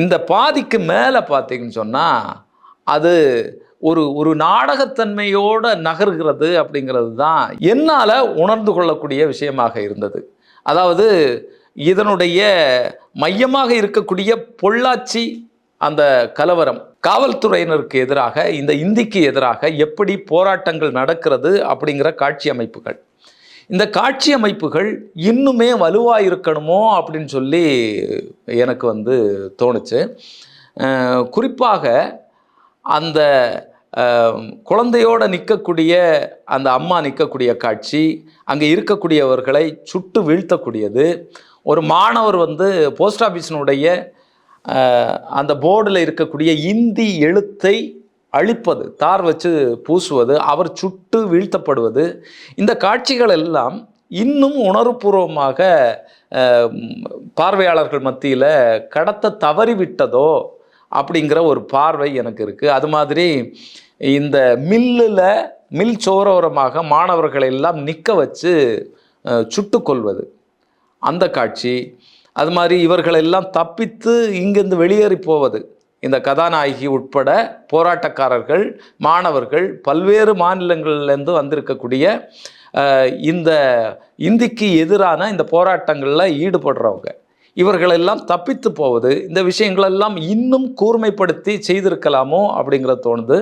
இந்த பாதிக்கு மேலே பார்த்தீங்கன்னு சொன்னால் அது ஒரு ஒரு நாடகத்தன்மையோடு நகர்கிறது அப்படிங்கிறது தான் என்னால் உணர்ந்து கொள்ளக்கூடிய விஷயமாக இருந்தது. அதாவது இதனுடைய மையமாக இருக்கக்கூடிய பொள்ளாச்சி அந்த கலவரம், காவல்துறையினருக்கு எதிராக, இந்த இந்திக்கு எதிராக எப்படி போராட்டங்கள் நடக்கிறது அப்படிங்கிற காட்சி அமைப்புகள், இந்த காட்சி அமைப்புகள் இன்னுமே வலுவாக இருக்கணுமோ அப்படின்னு சொல்லி எனக்கு தோணுச்சு. குறிப்பாக அந்த குழந்தையோடு நிற்கக்கூடிய அந்த அம்மா நிற்கக்கூடிய காட்சி, அங்கே இருக்கக்கூடியவர்களை சுட்டு வீழ்த்தக்கூடியது, ஒரு மாணவர் போஸ்ட் ஆஃபீஸினுடைய அந்த போர்டில் இருக்கக்கூடிய இந்தி எழுத்தை அழிப்பது, தார் வச்சு பூசுவது, அவர் சுட்டு வீழ்த்தப்படுவது, இந்த காட்சிகள் எல்லாம் இன்னும் உணர்வுபூர்வமாக பார்வையாளர்கள் மத்தியில் கடத்த தவறிவிட்டதோ அப்படிங்கிற ஒரு பார்வை எனக்கு இருக்குது. அது மாதிரி இந்த மில் சோரோரமாக மாணவர்களை எல்லாம் நிற்க வச்சு சுட்டு கொள்வது, அந்த காட்சி, அது மாதிரி இவர்களெல்லாம் தப்பித்து இங்கேருந்து வெளியேறி போவது, இந்த கதாநாயகி உட்பட போராட்டக்காரர்கள், மாணவர்கள், பல்வேறு மாநிலங்கள்லேருந்து வந்திருக்கக்கூடிய இந்த இந்திக்கு எதிரான இந்த போராட்டங்களில் ஈடுபடுறவங்க, இவர்களெல்லாம் தப்பித்து போவது, இந்த விஷயங்களெல்லாம் இன்னும் கூர்மைப்படுத்தி செய்திருக்கலாமோ அப்படிங்கிற தோணுது.